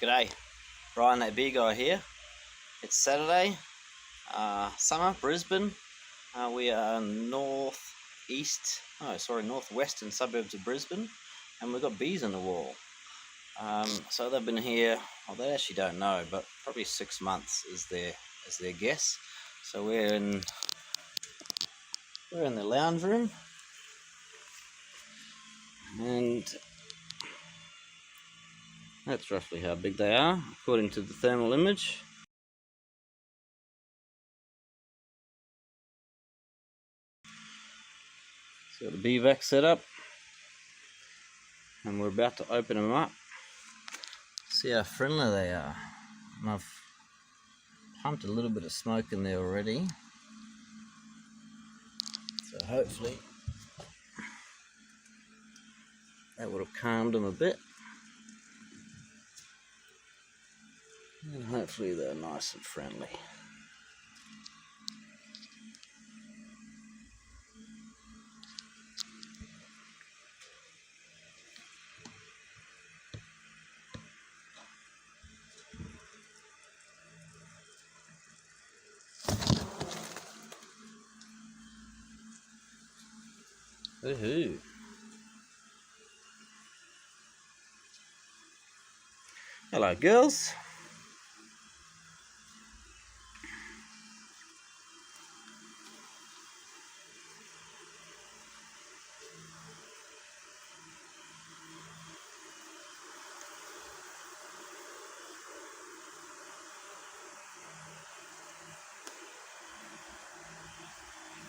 G'day, Brian, that beer guy here. It's Saturday, summer, Brisbane. We are northwestern suburbs of Brisbane, and we've got bees on the wall. So they've been here, well, they actually don't know, but probably 6 months is their guess. So we're in the lounge room, and that's roughly how big they are according to the thermal image. So got the bee vac set up, and we're about to open them up. See how friendly they are. And I've pumped a little bit of smoke in there already, so hopefully that would have calmed them a bit, and hopefully they're nice and friendly. Woohoo! Hello, girls.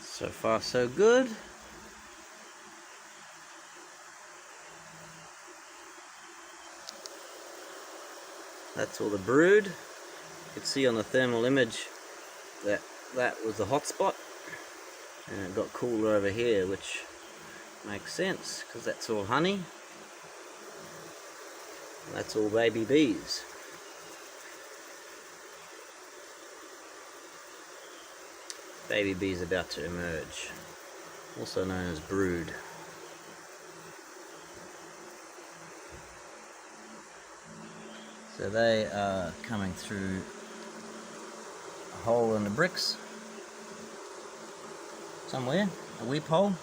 So far, so good. That's all the brood. You can see on the thermal image that was the hot spot, and it got cooler over here, which makes sense because that's all honey, and that's all baby bees. Baby bees about to emerge, also known as brood. So they are coming through a hole in the bricks somewhere, a weep hole.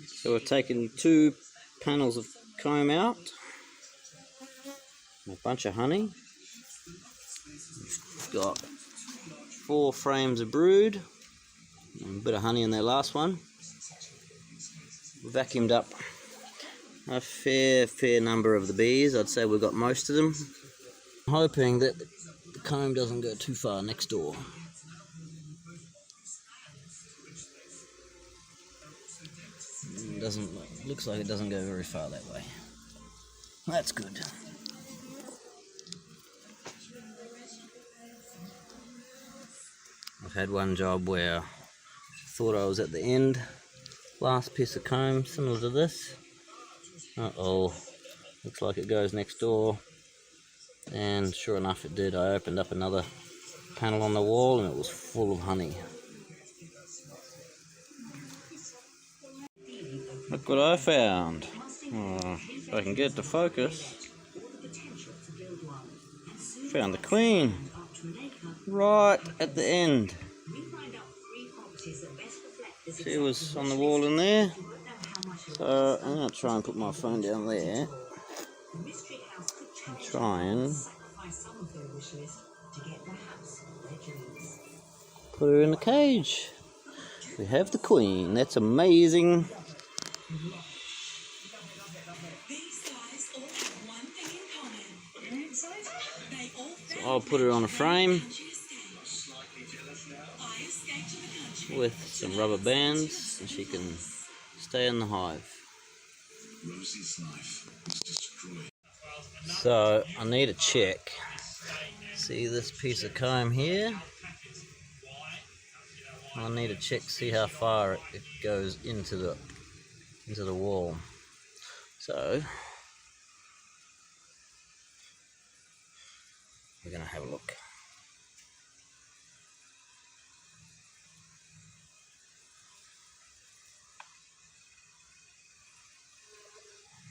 So we've taken 2 panels of comb out, a bunch of honey. We've got 4 frames of brood, and a bit of honey in their last one. Vacuumed up a fair number of the bees. I'd say we've got most of them. I'm hoping that the comb doesn't go too far next door. Looks like it doesn't go very far that way. That's good. I've had one job where I thought I was at the end. Last piece of comb, similar to this. Uh-oh. Looks like it goes next door. And sure enough it did. I opened up another panel on the wall and it was full of honey. Look what I found. If I can get it to focus. Found the queen. Right at the end. She was on the wall in there. So I'm going to try and put my phone down there. And try and put her in the cage. We have the queen. That's amazing. So I'll put her on a frame with some rubber bands and she can stay in the hive. So I need a check. See this piece of comb here? I need to check, see how far it goes into the wall. So we're going to have a look.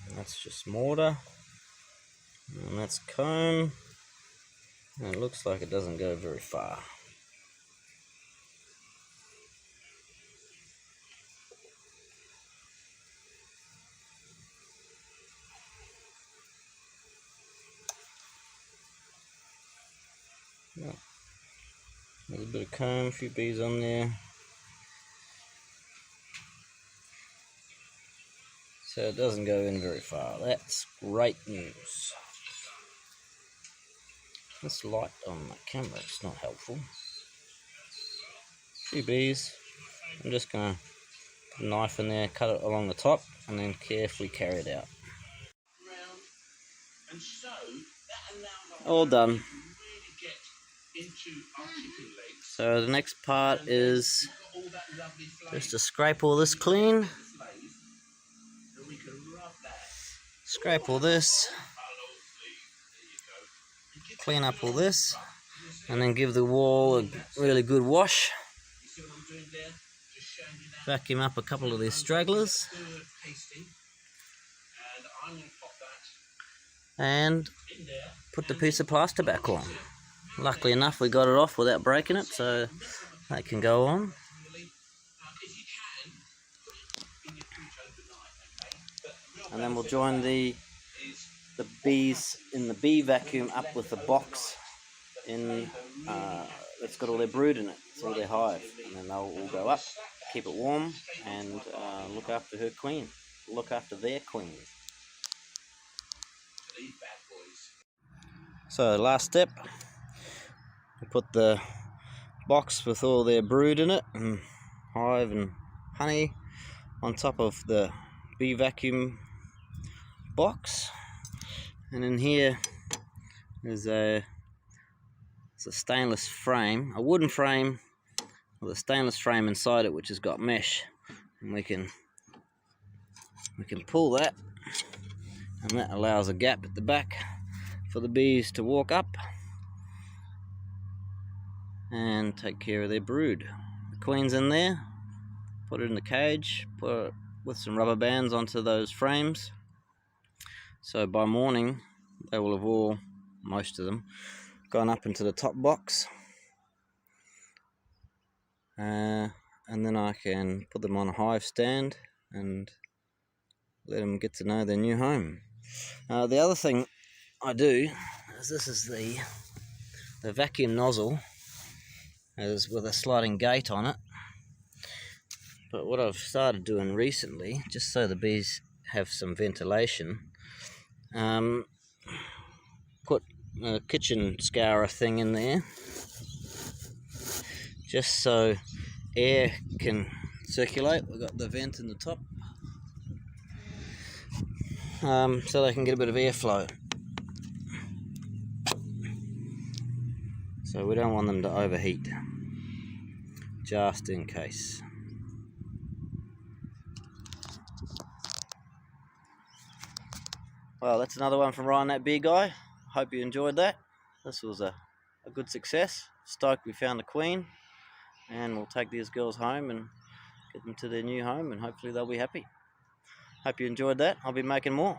And that's just mortar, and that's comb, and it looks like it doesn't go very far. Yeah. There's a bit of comb, a few bees on there. So it doesn't go in very far. That's great news. This light on my camera is not helpful. A few bees. I'm just going to put a knife in there, cut it along the top, and then carefully carry it out. All done. So the next part is just to scrape all this clean. Scrape all this. Clean up all this. And then give the wall a really good wash. Vacuum up a couple of these stragglers. And put the piece of plaster back on. Luckily enough we got it off without breaking it, so that can go on. And then we'll join the bees in the bee vacuum up with the box in that's got all their brood in it. It's all their hive, and then they'll all go up, keep it warm, and look after her queen, look after their queen. So last step, we put the box with all their brood in it, and hive and honey, on top of the bee vacuum box. And in here is a stainless frame, a wooden frame with a stainless frame inside it, which has got mesh, and we can pull that, and that allows a gap at the back for the bees to walk up and take care of their brood. The queen's in there, put it in the cage, put it with some rubber bands onto those frames, so by morning they will have all, most of them, gone up into the top box, and then I can put them on a hive stand and let them get to know their new home. The other thing I do is, this is the vacuum nozzle is with a sliding gate on it, but what I've started doing recently, just so the bees have some ventilation, put a kitchen scourer thing in there, just so air can circulate. We've got the vent in the top, so they can get a bit of airflow. So we don't want them to overheat, just in case. Well, that's another one from Ryan, that bee guy. Hope you enjoyed that. This was a good success. Stoked we found a queen, and we'll take these girls home and get them to their new home, and hopefully they'll be happy. Hope you enjoyed that. I'll be making more.